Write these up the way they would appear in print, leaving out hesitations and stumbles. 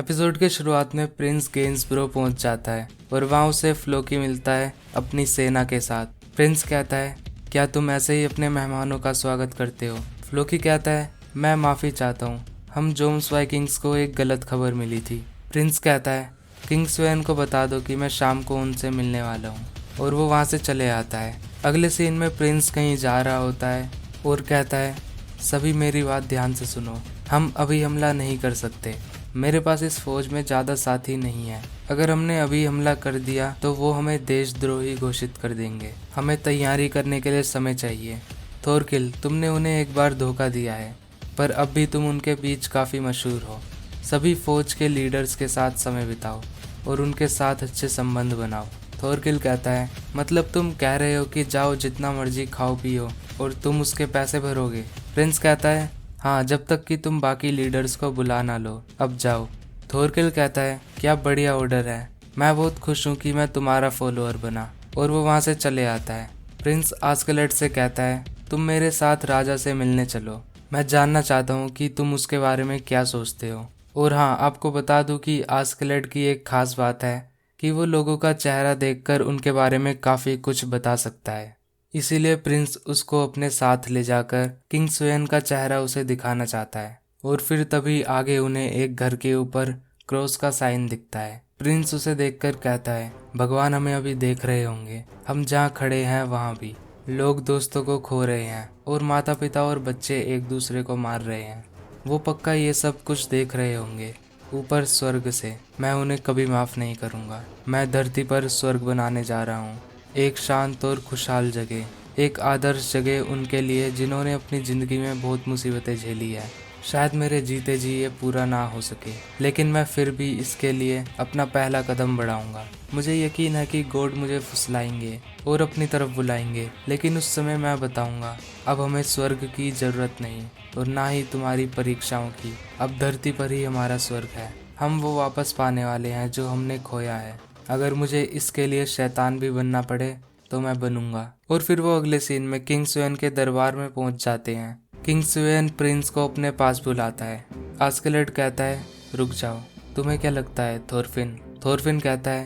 Episode के शुरुआत में प्रिंस गेंसब्रो पहुंच जाता है और वहाँ उसे फ्लोकी मिलता है अपनी सेना के साथ। प्रिंस कहता है, क्या तुम ऐसे ही अपने मेहमानों का स्वागत करते हो? फ्लोकी कहता है, मैं माफ़ी चाहता हूँ, हम जोम्स वाइकिंग्स को एक गलत खबर मिली थी। प्रिंस कहता है, किंग्सवेन को बता दो कि मैं शाम को उनसे मिलने वाला हूँ, और वो वहाँ से चले आता है। अगले सीन में प्रिंस कहीं जा रहा होता है और कहता है, सभी मेरी बात ध्यान से सुनो, हम अभी हमला नहीं कर सकते। मेरे पास इस फौज में ज़्यादा साथी नहीं है। अगर हमने अभी हमला कर दिया तो वो हमें देशद्रोही घोषित कर देंगे। हमें तैयारी करने के लिए समय चाहिए। थोरकिल, तुमने उन्हें एक बार धोखा दिया है, पर अब भी तुम उनके बीच काफ़ी मशहूर हो। सभी फौज के लीडर्स के साथ समय बिताओ और उनके साथ अच्छे संबंध बनाओ। थोरकिल कहता है, मतलब तुम कह रहे हो कि जाओ जितना मर्जी खाओ पियो और तुम उसके पैसे भरोगे? प्रिंस कहता है, हाँ, जब तक कि तुम बाकी लीडर्स को बुला ना लो, अब जाओ। थोरकिल कहता है, क्या बढ़िया ऑर्डर है, मैं बहुत खुश हूँ कि मैं तुम्हारा फॉलोअर बना, और वो वहाँ से चले आता है। प्रिंस आस्कलेट से कहता है, तुम मेरे साथ राजा से मिलने चलो, मैं जानना चाहता हूँ कि तुम उसके बारे में क्या सोचते हो। और हाँ, आपको बता दूँ कि आस्कलेट की एक खास बात है कि वो लोगों का चेहरा देखकर उनके बारे में काफ़ी कुछ बता सकता है। इसीलिए प्रिंस उसको अपने साथ ले जाकर किंग्सवेन का चेहरा उसे दिखाना चाहता है। और फिर तभी आगे उन्हें एक घर के ऊपर क्रॉस का साइन दिखता है। प्रिंस उसे देखकर कहता है, भगवान हमें अभी देख रहे होंगे, हम जहाँ खड़े हैं वहाँ भी लोग दोस्तों को खो रहे हैं और माता पिता और बच्चे एक दूसरे को मार रहे हैं। वो पक्का ये सब कुछ देख रहे होंगे ऊपर स्वर्ग से। मैं उन्हें कभी माफ़ नहीं करूँगा। मैं धरती पर स्वर्ग बनाने जा रहा हूँ, एक शांत और खुशहाल जगह, एक आदर्श जगह उनके लिए जिन्होंने अपनी ज़िंदगी में बहुत मुसीबतें झेली है। शायद मेरे जीते जी ये पूरा ना हो सके, लेकिन मैं फिर भी इसके लिए अपना पहला कदम बढ़ाऊंगा। मुझे यकीन है कि गॉड मुझे फुसलाएंगे और अपनी तरफ बुलाएंगे, लेकिन उस समय मैं बताऊंगा, अब हमें स्वर्ग की ज़रूरत नहीं और ना ही तुम्हारी परीक्षाओं की। अब धरती पर ही हमारा स्वर्ग है। हम वो वापस पाने वाले हैं जो हमने खोया है। अगर मुझे इसके लिए शैतान भी बनना पड़े तो मैं बनूंगा। और फिर वो अगले सीन में किंग्सवेन के दरबार में पहुंच जाते हैं। किंग्सवेन प्रिंस को अपने पास बुलाता है। आस्कलेट कहता है, रुक जाओ, तुम्हें क्या लगता है थोरफिन? थोरफिन कहता है,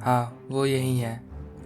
हाँ, वो यही है,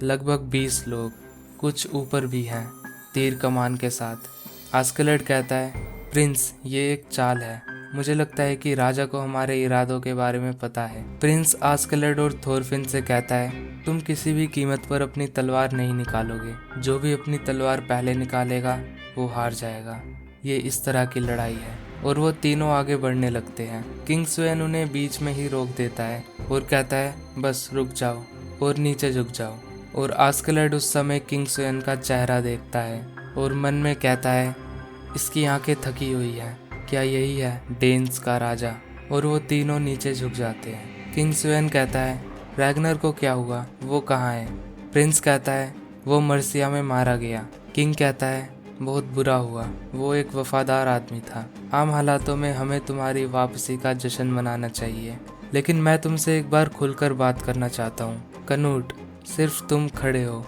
लगभग 20 लोग, कुछ ऊपर भी हैं, तीर कमान के साथ। आस्कलेट कहता है, प्रिंस, ये एक चाल है, मुझे लगता है कि राजा को हमारे इरादों के बारे में पता है। प्रिंस आस्कलेट और थोरफिन से कहता है, तुम किसी भी कीमत पर अपनी तलवार नहीं निकालोगे। जो भी अपनी तलवार पहले निकालेगा वो हार जाएगा। ये इस तरह की लड़ाई है। और वो तीनों आगे बढ़ने लगते हैं। किंग्सवेन उन्हें बीच में ही रोक देता है और कहता है, बस रुक जाओ और नीचे झुक जाओ। और आस्कलेट उस समय किंग्सवेन का चेहरा देखता है और मन में कहता है, इसकी आंखें थकी हुई हैं, क्या यही है डेन्स का राजा? और वो तीनों नीचे झुक जाते हैं। किंग्सवेन कहता है, रैगनर को क्या हुआ, वो कहाँ है? प्रिंस कहता है, वो मर्सिया में मारा गया। किंग कहता है, बहुत बुरा हुआ, वो एक वफादार आदमी था। आम हालातों में हमें तुम्हारी वापसी का जश्न मनाना चाहिए, लेकिन मैं तुमसे एक बार खुलकर बात करना चाहता हूँ। कनूट, सिर्फ तुम खड़े हो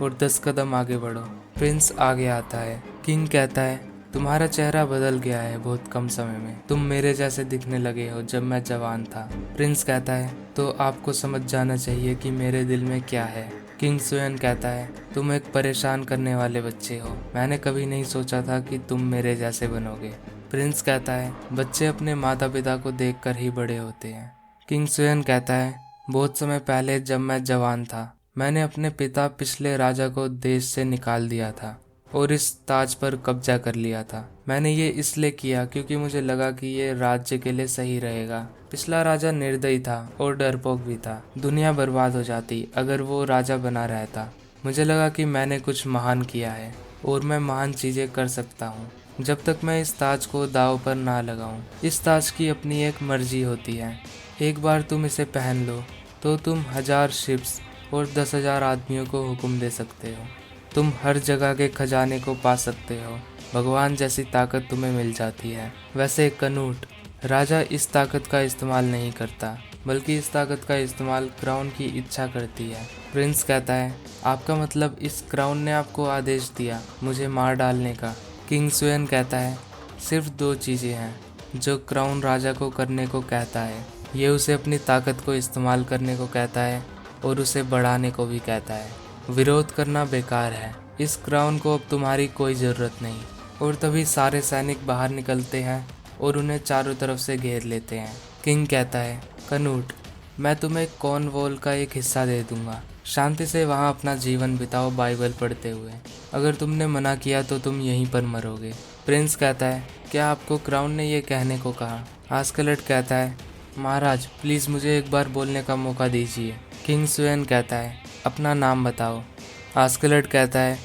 और 10 कदम आगे बढ़ो। प्रिंस आगे आता है। किंग कहता है, तुम्हारा चेहरा बदल गया है बहुत कम समय में, तुम मेरे जैसे दिखने लगे हो जब मैं जवान था। प्रिंस कहता है, तो आपको समझ जाना चाहिए कि मेरे दिल में क्या है। किंग्सवेन कहता है, तुम एक परेशान करने वाले बच्चे हो, मैंने कभी नहीं सोचा था कि तुम मेरे जैसे बनोगे। प्रिंस कहता है, बच्चे अपने माता पिता को देखकर ही बड़े होते हैं। किंग्सवेन कहता है, बहुत समय पहले जब मैं जवान था, मैंने अपने पिता पिछले राजा को देश से निकाल दिया था और इस ताज पर कब्जा कर लिया था। मैंने ये इसलिए किया क्योंकि मुझे लगा कि ये राज्य के लिए सही रहेगा। पिछला राजा निर्दयी था और डरपोक भी था। दुनिया बर्बाद हो जाती अगर वो राजा बना रहता। मुझे लगा कि मैंने कुछ महान किया है और मैं महान चीज़ें कर सकता हूँ जब तक मैं इस ताज को दांव पर ना लगाऊं। इस ताज की अपनी एक मर्जी होती है। एक बार तुम इसे पहन लो तो तुम 1000 शिप्स और 10,000 आदमियों को हुक्म दे सकते हो। तुम हर जगह के खजाने को पा सकते हो। भगवान जैसी ताकत तुम्हें मिल जाती है। वैसे कनूट, राजा इस ताकत का इस्तेमाल नहीं करता, बल्कि इस ताकत का इस्तेमाल क्राउन की इच्छा करती है। प्रिंस कहता है, आपका मतलब इस क्राउन ने आपको आदेश दिया मुझे मार डालने का? किंग्सवेन कहता है, सिर्फ 2 चीज़ें हैं जो क्राउन राजा को करने को कहता है, ये उसे अपनी ताकत को इस्तेमाल करने को कहता है और उसे बढ़ाने को भी कहता है। विरोध करना बेकार है, इस क्राउन को अब तुम्हारी कोई ज़रूरत नहीं। और तभी सारे सैनिक बाहर निकलते हैं और उन्हें चारों तरफ से घेर लेते हैं। किंग कहता है, कनूट, मैं तुम्हें कॉर्नवॉल का एक हिस्सा दे दूंगा, शांति से वहाँ अपना जीवन बिताओ बाइबल पढ़ते हुए। अगर तुमने मना किया तो तुम यहीं पर मरोगे। प्रिंस कहता है, क्या आपको क्राउन ने ये कहने को कहा? आस्कलट कहता है, महाराज प्लीज़ मुझे एक बार बोलने का मौका दीजिए। किंग स्वेन कहता है, अपना नाम बताओ। आस्कलट कहता है,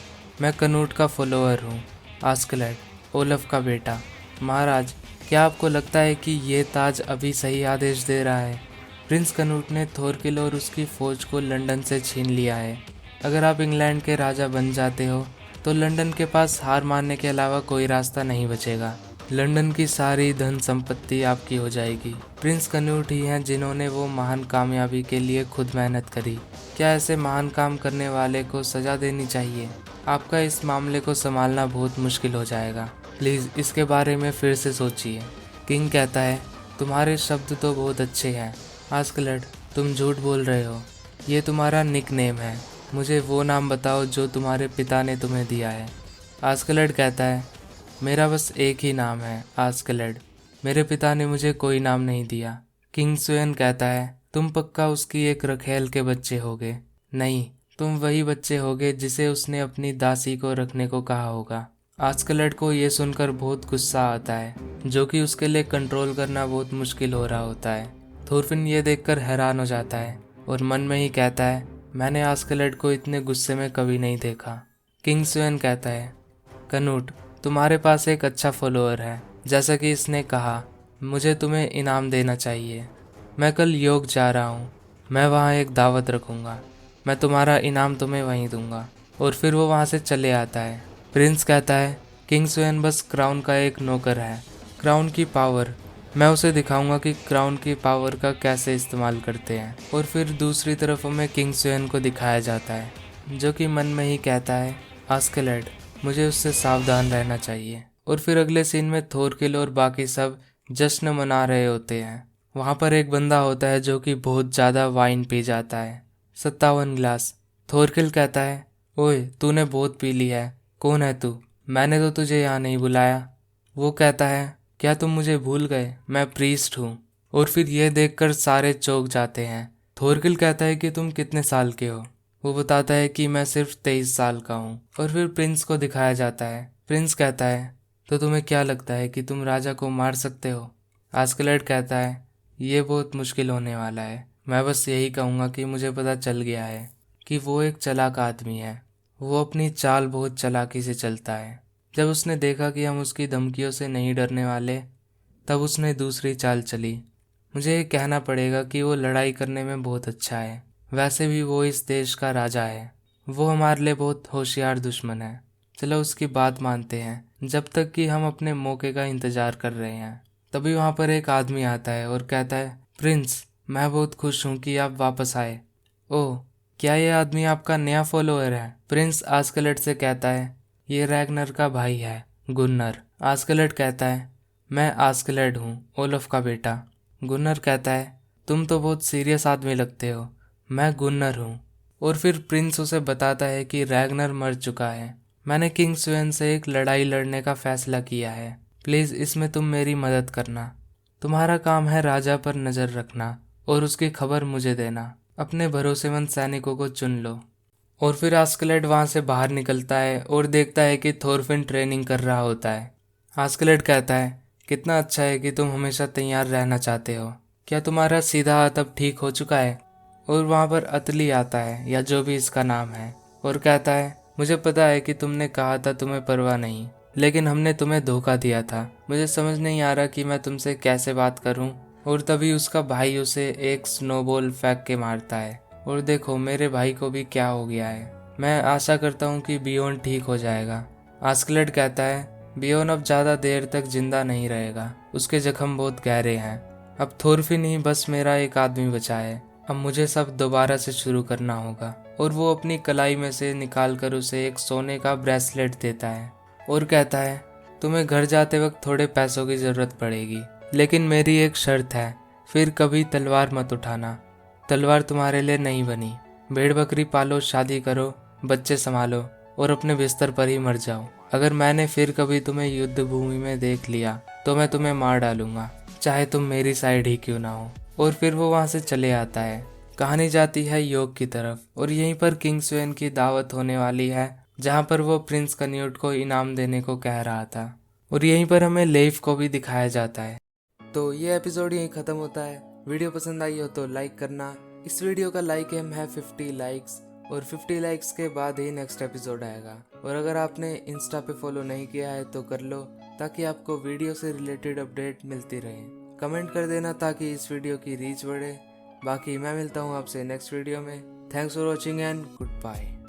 मैं कनूट का फॉलोअर हूँ। आस्कलट, ओलफ का बेटा। महाराज, क्या आपको लगता है कि ये ताज अभी सही आदेश दे रहा है? प्रिंस कनूट ने थोरकिल और उसकी फौज को लंदन से छीन लिया है। अगर आप इंग्लैंड के राजा बन जाते हो तो लंदन के पास हार मानने के अलावा कोई रास्ता नहीं बचेगा। लंदन की सारी धन संपत्ति आपकी हो जाएगी। प्रिंस कनूट ही हैं जिन्होंने वो महान कामयाबी के लिए खुद मेहनत करी। क्या ऐसे महान काम करने वाले को सजा देनी चाहिए? आपका इस मामले को संभालना बहुत मुश्किल हो जाएगा। प्लीज़ इसके बारे में फिर से सोचिए। किंग कहता है, तुम्हारे शब्द तो बहुत अच्छे हैं। आस्कलट, तुम झूठ बोल रहे हो, ये तुम्हारा निक नेम है। मुझे वो नाम बताओ जो तुम्हारे पिता ने तुम्हें दिया है। आस्कलट कहता है, मेरा बस एक ही नाम है, आस्कलट। मेरे पिता ने मुझे कोई नाम नहीं दिया। किंग स्वेन कहता है, तुम पक्का उसकी एक रखेल के बच्चे होगे। नहीं, तुम वही बच्चे होगे जिसे उसने अपनी दासी को रखने को कहा होगा। आस्कलट को ये सुनकर बहुत गुस्सा आता है, जो कि उसके लिए कंट्रोल करना बहुत मुश्किल हो रहा होता है। थोरफिन ये देखकर हैरान हो जाता है और मन में ही कहता है, मैंने आस्कलट को इतने गुस्से में कभी नहीं देखा। किंग स्वेन कहता है, कनूट, तुम्हारे पास एक अच्छा फॉलोअर है। जैसा कि इसने कहा, मुझे तुम्हें इनाम देना चाहिए। मैं कल योग जा रहा हूँ, मैं वहाँ एक दावत रखूँगा। मैं तुम्हारा इनाम तुम्हें वहीं दूंगा। और फिर वो वहाँ से चले आता है। प्रिंस कहता है, किंग स्वेन बस क्राउन का एक नौकर है। क्राउन की पावर, मैं उसे दिखाऊंगा कि क्राउन की पावर का कैसे इस्तेमाल करते हैं। और फिर दूसरी तरफ हमें किंग स्वेन को दिखाया जाता है, जो कि मन में ही कहता है, आस्कलट, मुझे उससे सावधान रहना चाहिए। और फिर अगले सीन में थोरकिल और बाकी सब जश्न मना रहे होते हैं। वहाँ पर एक बंदा होता है जो कि बहुत ज़्यादा वाइन पी जाता है, 57 गिलास। थोरकिल कहता है, ओए तूने बहुत पी ली है, कौन है तू? मैंने तो तुझे यहाँ नहीं बुलाया। वो कहता है, क्या तुम मुझे भूल गए? मैं प्रीस्ट हूँ। और फिर यह देखकर सारे चौंक जाते हैं। थोरकिल कहता है कि तुम कितने साल के हो? वो बताता है कि मैं सिर्फ 23 साल का हूँ। और फिर प्रिंस को दिखाया जाता है। प्रिंस कहता है, तो तुम्हें क्या लगता है कि तुम राजा को मार सकते हो? आस्कलट कहता है, ये बहुत मुश्किल होने वाला है। मैं बस यही कहूँगा कि मुझे पता चल गया है कि वो एक चालाक आदमी है। वो अपनी चाल बहुत चालाकी से चलता है। जब उसने देखा कि हम उसकी धमकियों से नहीं डरने वाले, तब उसने दूसरी चाल चली। मुझे ये कहना पड़ेगा कि वो लड़ाई करने में बहुत अच्छा है। वैसे भी वो इस देश का राजा है। वो हमारे लिए बहुत होशियार दुश्मन है। चलो उसकी बात मानते हैं, जब तक कि हम अपने मौके का इंतजार कर रहे हैं। तभी वहाँ पर एक आदमी आता है और कहता है, प्रिंस, मैं बहुत खुश हूँ कि आप वापस आए। ओह, क्या ये आदमी आपका नया फॉलोअर है? प्रिंस आस्कलट से कहता है, ये रैगनर का भाई है, गुन्नर। आस्कलट कहता है, मैं आस्कलट हूँ, ओलफ का बेटा। गुन्नर कहता है, तुम तो बहुत सीरियस आदमी लगते हो, मैं गुन्नर हूँ। और फिर प्रिंस उसे बताता है कि रैगनर मर चुका है। मैंने किंग स्वेन से एक लड़ाई लड़ने का फैसला किया है। प्लीज़ इसमें तुम मेरी मदद करना। तुम्हारा काम है राजा पर नज़र रखना और उसकी खबर मुझे देना। अपने भरोसेमंद सैनिकों को चुन लो। और फिर आस्कलट वहाँ से बाहर निकलता है और देखता है कि थोरफिन ट्रेनिंग कर रहा होता है। आस्कलट कहता है, कितना अच्छा है कि तुम हमेशा तैयार रहना चाहते हो। क्या तुम्हारा सीधा हाथ अब ठीक हो चुका है? और वहाँ पर अतली आता है, या जो भी इसका नाम है, और कहता है, मुझे पता है कि तुमने कहा था तुम्हें परवाह नहीं, लेकिन हमने तुम्हें धोखा दिया था। मुझे समझ नहीं आ रहा कि मैं तुमसे कैसे बात करूं। और तभी उसका भाई उसे एक स्नोबॉल फेंक के मारता है। और देखो मेरे भाई को भी क्या हो गया है। मैं आशा करता हूँ कि बियोन ठीक हो जाएगा। आस्कलट कहता है, बियोन अब ज़्यादा देर तक जिंदा नहीं रहेगा, उसके जख्म बहुत गहरे हैं। अब थोरफिन ही बस मेरा एक आदमी बचा है। अब मुझे सब दोबारा से शुरू करना होगा। और वो अपनी कलाई में से निकाल कर उसे एक सोने का ब्रेसलेट देता है और कहता है, तुम्हें घर जाते वक्त थोड़े पैसों की ज़रूरत पड़ेगी, लेकिन मेरी एक शर्त है फिर कभी तलवार मत उठाना, तलवार तुम्हारे लिए नहीं बनी। भेड़ बकरी पालो, शादी करो, बच्चे संभालो और अपने बिस्तर पर ही मर जाओ। अगर मैंने फिर कभी तुम्हें युद्ध भूमि में देख लिया तो मैं तुम्हें मार डालूंगा, चाहे तुम मेरी साइड ही क्यों ना हो। और फिर वो वहां से चले आता है। कहानी जाती है योग की तरफ और यहीं पर किंग स्वेन की दावत होने वाली है, जहां पर वो प्रिंस कन्यूट को इनाम देने को कह रहा था। और यहीं पर हमें लेइफ को भी दिखाया जाता है। तो ये एपिसोड यहीं खत्म होता है। वीडियो पसंद आई हो तो लाइक करना। इस वीडियो का लाइक एम है 50 लाइक्स और 50 लाइक्स के बाद ही नेक्स्ट एपिसोड आएगा। और अगर आपने इंस्टा पे फॉलो नहीं किया है तो कर लो, ताकि आपको वीडियो से रिलेटेड अपडेट मिलती रहे। कमेंट कर देना ताकि इस वीडियो की रीच बढ़े। बाकी मैं मिलता हूँ आपसे नेक्स्ट वीडियो में। Thanks for watching and good bye.